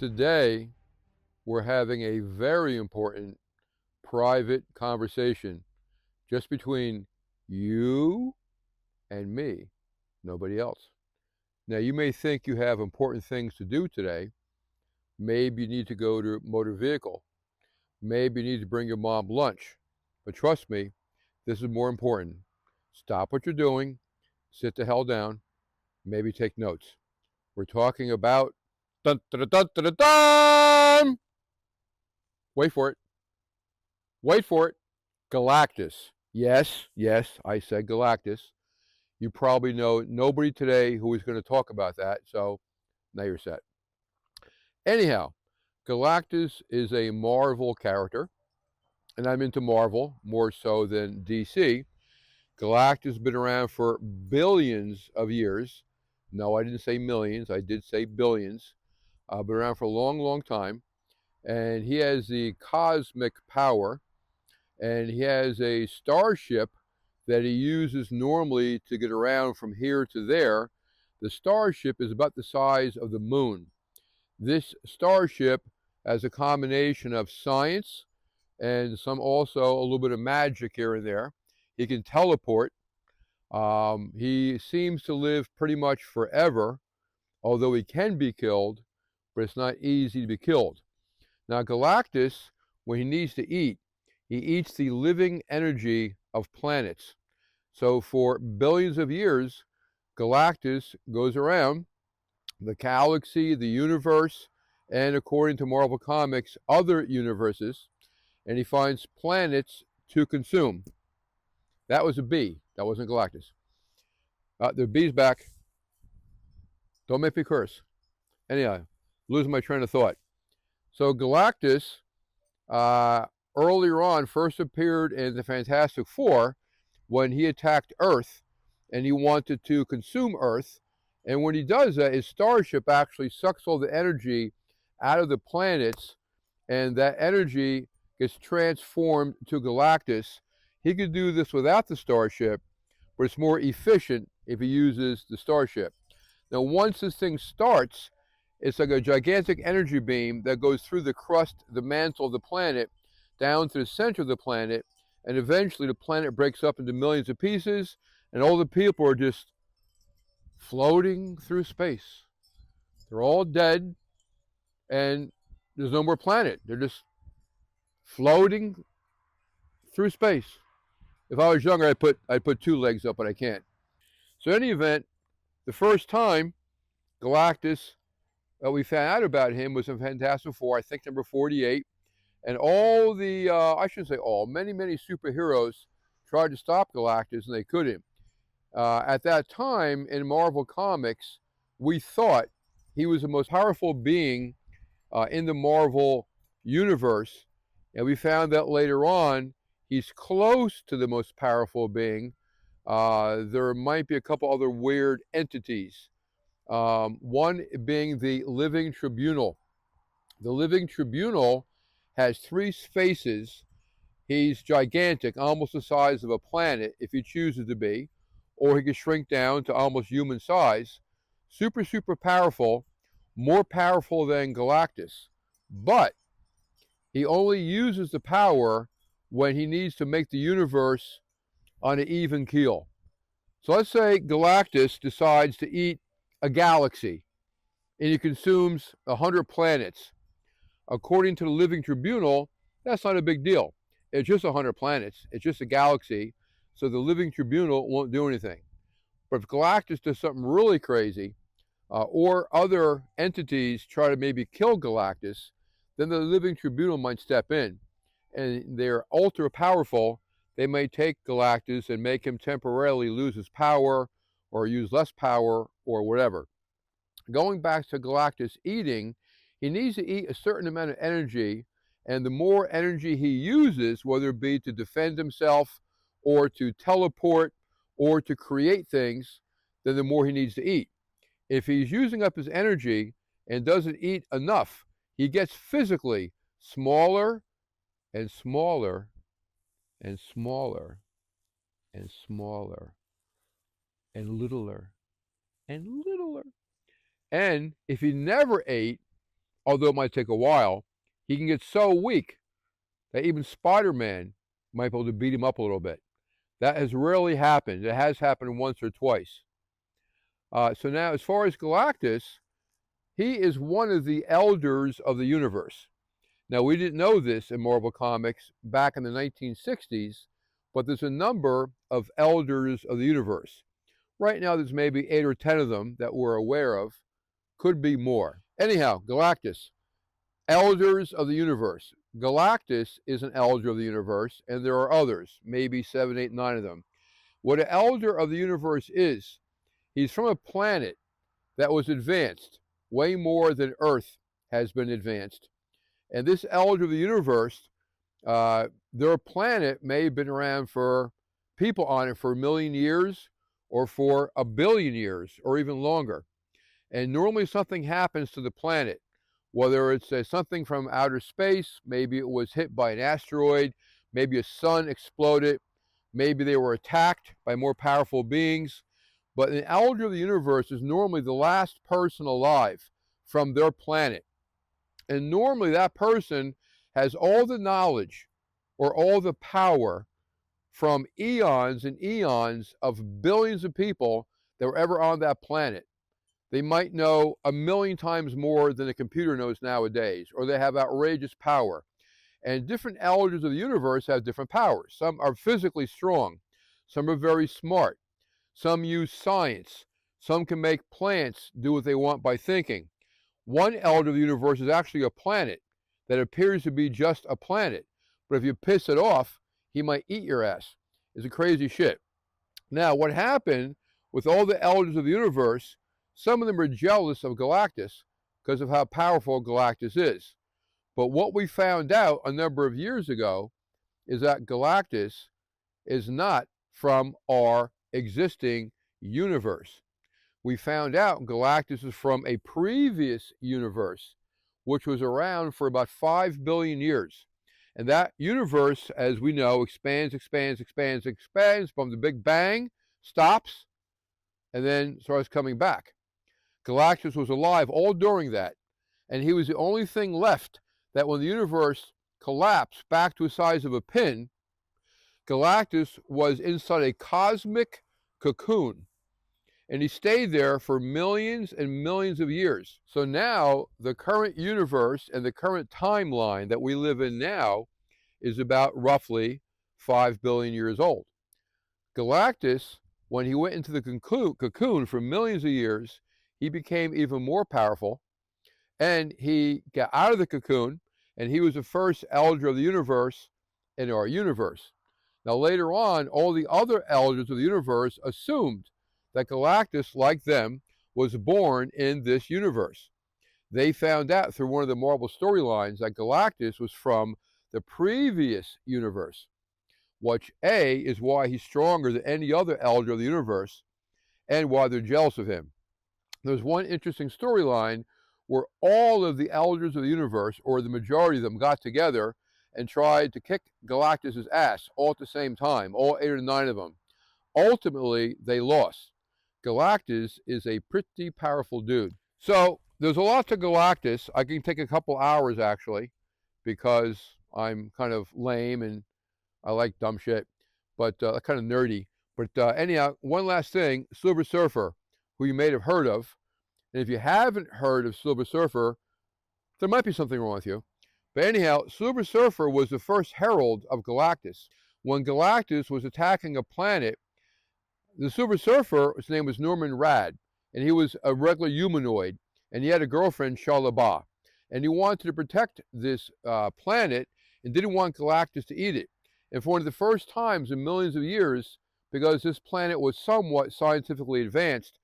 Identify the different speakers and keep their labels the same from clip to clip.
Speaker 1: Today, we're having a very important private conversation just between you and me, nobody else. Now, you may think you have important things to do today. Maybe you need to go to a motor vehicle. Maybe you need to bring your mom lunch. But trust me, this is more important. Stop what you're doing, sit the hell down, maybe take notes. We're talking about dun, dun, dun, dun, dun, dun! Wait for it. Wait for it. Galactus. Yes, yes, I said Galactus. You probably know nobody today who is going to talk about that, so now you're set. Anyhow, Galactus is a Marvel character, and I'm into Marvel more so than DC. Galactus has been around for billions of years. No, I didn't say millions, I did say billions. Been around for a long, long time. And he has the cosmic power, and he has a starship that he uses normally to get around from here to there. The starship is about the size of the moon. This starship has a combination of science and some also a little bit of magic here and there. He can teleport. He seems to live pretty much forever, although he can be killed, but it's not easy to be killed. Now, Galactus, when he needs to eat, he eats the living energy of planets. So for billions of years, Galactus goes around the galaxy, the universe, and according to Marvel Comics, other universes, and he finds planets to consume. That was a bee. That wasn't Galactus. The bee's back. Don't make me curse. Anyhow, losing my train of thought. So Galactus, earlier on, first appeared in the Fantastic Four when he attacked Earth and he wanted to consume Earth. And when he does that, his starship actually sucks all the energy out of the planets, and that energy gets transformed to Galactus. He could do this without the starship, but it's more efficient if he uses the starship. Now, once this thing starts, it's like a gigantic energy beam that goes through the crust, the mantle of the planet, down to the center of the planet, and eventually the planet breaks up into millions of pieces, and all the people are just floating through space. They're all dead, and there's no more planet. They're just floating through space. If I was younger, I'd put two legs up, but I can't. So in any event, the first time Galactus we found out about him was in Fantastic Four, I think number 48. And all the, I shouldn't say all, many superheroes tried to stop Galactus and they couldn't. At that time in Marvel Comics, we thought he was the most powerful being in the Marvel universe. And we found that later on, he's close to the most powerful being. There might be a couple other weird entities. One being the Living Tribunal. The Living Tribunal has three faces. He's gigantic, almost the size of a planet if he chooses to be, or he can shrink down to almost human size. Super powerful, more powerful than Galactus. But he only uses the power when he needs to make the universe on an even keel. So let's say Galactus decides to eat a galaxy and he consumes 100 planets. According to the Living Tribunal, that's not a big deal. It's just 100 planets. It's just a galaxy. So the Living Tribunal won't do anything. But if Galactus does something really crazy, or other entities try to maybe kill Galactus, then the Living Tribunal might step in. And they're ultra powerful. They may take Galactus and make him temporarily lose his power or use less power or whatever. Going back to Galactus eating, he needs to eat a certain amount of energy, and the more energy he uses, whether it be to defend himself or to teleport or to create things, then the more he needs to eat. If he's using up his energy and doesn't eat enough, he gets physically smaller and smaller and smaller and smaller and littler and littler. And if he never ate, although it might take a while, he can get so weak that even Spider-Man might be able to beat him up a little bit. That has rarely happened. It has happened once or twice. So now, as far as Galactus, he is one of the elders of the universe. Now, we didn't know this in Marvel Comics back in the 1960s, but there's a number of elders of the universe. Right now, there's maybe 8 or 10 of them that we're aware of. Could be more. Anyhow, Galactus, elders of the universe. Galactus is an elder of the universe, and there are others, maybe 7, 8, 9 of them. What an elder of the universe is, he's from a planet that was advanced, way more than Earth has been advanced. And this elder of the universe, their planet may have been around for people on it for 1 million years or for 1 billion years or even longer. And normally something happens to the planet, whether it's something from outer space, maybe it was hit by an asteroid, maybe a sun exploded, maybe they were attacked by more powerful beings. But an elder of the universe is normally the last person alive from their planet. And normally that person has all the knowledge or all the power from eons and eons of billions of people that were ever on that planet. They might know 1 million times more than a computer knows nowadays, or they have outrageous power. And different elders of the universe have different powers. Some are physically strong. Some are very smart. Some use science. Some can make plants do what they want by thinking. One elder of the universe is actually a planet that appears to be just a planet. But if you piss it off, he might eat your ass. It's a crazy shit. Now, what happened with all the elders of the universe, some of them are jealous of Galactus because of how powerful Galactus is. But what we found out a number of years ago is that Galactus is not from our existing universe. We found out Galactus is from a previous universe, which was around for about 5 billion years. And that universe, as we know, expands from the Big Bang, stops, and then starts coming back. Galactus was alive all during that, and he was the only thing left that when the universe collapsed back to the size of a pin, Galactus was inside a cosmic cocoon. And he stayed there for millions and millions of years. So now, the current universe and the current timeline that we live in now is about roughly 5 billion years old. Galactus, when he went into the cocoon for millions of years, he became even more powerful. And he got out of the cocoon, and he was the first elder of the universe in our universe. Now, later on, all the other elders of the universe assumed that Galactus, like them, was born in this universe. They found out through one of the Marvel storylines that Galactus was from the previous universe, which A, is why he's stronger than any other elder of the universe, and why they're jealous of him. There's one interesting storyline where all of the elders of the universe, or the majority of them, got together and tried to kick Galactus' ass all at the same time, all 8 or 9 of them. Ultimately, they lost. Galactus is a pretty powerful dude. So there's a lot to Galactus. I can take a couple hours, actually, because I'm kind of lame and I like dumb shit, but kind of nerdy. But anyhow, one last thing, Silver Surfer, who you may have heard of. And if you haven't heard of Silver Surfer, there might be something wrong with you. But anyhow, Silver Surfer was the first herald of Galactus. When Galactus was attacking a planet, the Silver Surfer, his name was Norman Rad, and he was a regular humanoid, and he had a girlfriend, Shalaba. And he wanted to protect this planet and didn't want Galactus to eat it. And for one of the first times in millions of years, because this planet was somewhat scientifically advanced,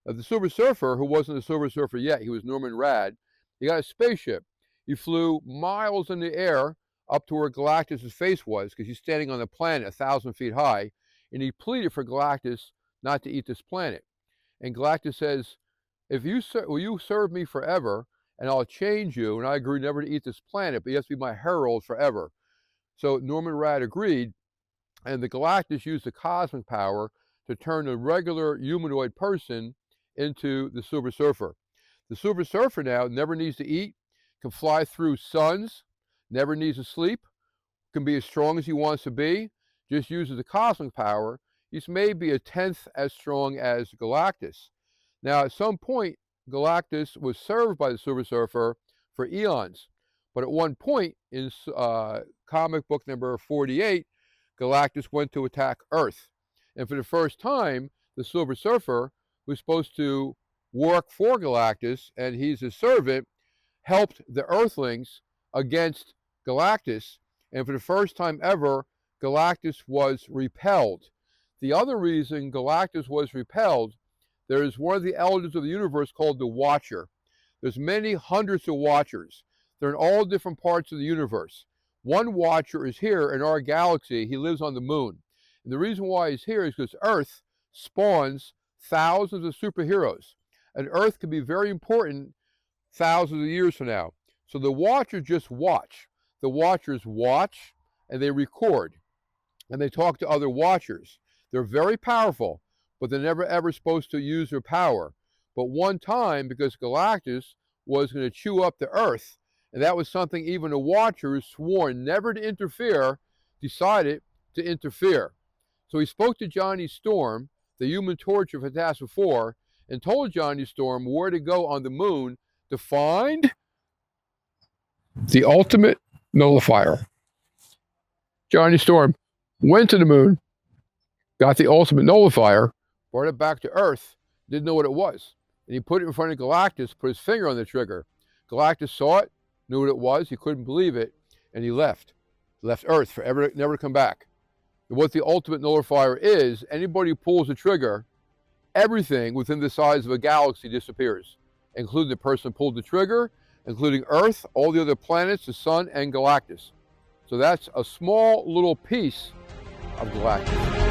Speaker 1: the Silver Surfer, who wasn't a Silver Surfer yet, he was Norman Rad, he got a spaceship. He flew miles in the air up to where Galactus' face was, because he's standing on the planet 1,000 feet high, and he pleaded for Galactus not to eat this planet. And Galactus says, will you serve me forever, and I'll change you, and I agree never to eat this planet, but you have to be my herald forever. So Norman Rad agreed, and the Galactus used the cosmic power to turn a regular humanoid person into the Silver Surfer. The Silver Surfer now never needs to eat. can fly through suns, never needs to sleep, can be as strong as he wants to be, just uses the cosmic power. He's maybe a tenth as strong as Galactus. Now, at some point, Galactus was served by the Silver Surfer for eons. But at one point in comic book number 48, Galactus went to attack Earth. And for the first time, the Silver Surfer, who's supposed to work for Galactus, and he's his servant, helped the Earthlings against Galactus. And for the first time ever, Galactus was repelled. The other reason Galactus was repelled, there is one of the elders of the universe called the Watcher. There's many hundreds of Watchers. They're in all different parts of the universe. One Watcher is here in our galaxy. He lives on the moon. And the reason why he's here is because Earth spawns thousands of superheroes. And Earth can be very important thousands of years from now. So the Watchers just watch. The Watchers watch and they record. And they talk to other Watchers. They're very powerful, but they're never ever supposed to use their power. But one time, because Galactus was going to chew up the Earth, and that was something even the Watchers sworn never to interfere, decided to interfere. So he spoke to Johnny Storm, the Human Torch of Fantastic Four, and told Johnny Storm where to go on the moon to find the ultimate nullifier. Johnny Storm went to the moon, got the ultimate nullifier, brought it back to Earth, didn't know what it was. And he put it in front of Galactus, put his finger on the trigger. Galactus saw it, knew what it was, he couldn't believe it, and he left. Left Earth forever, never to come back. And what the ultimate nullifier is, anybody who pulls the trigger, everything within the size of a galaxy disappears, including the person who pulled the trigger, including Earth, all the other planets, the sun, and Galactus. So that's a small little piece of Galactus.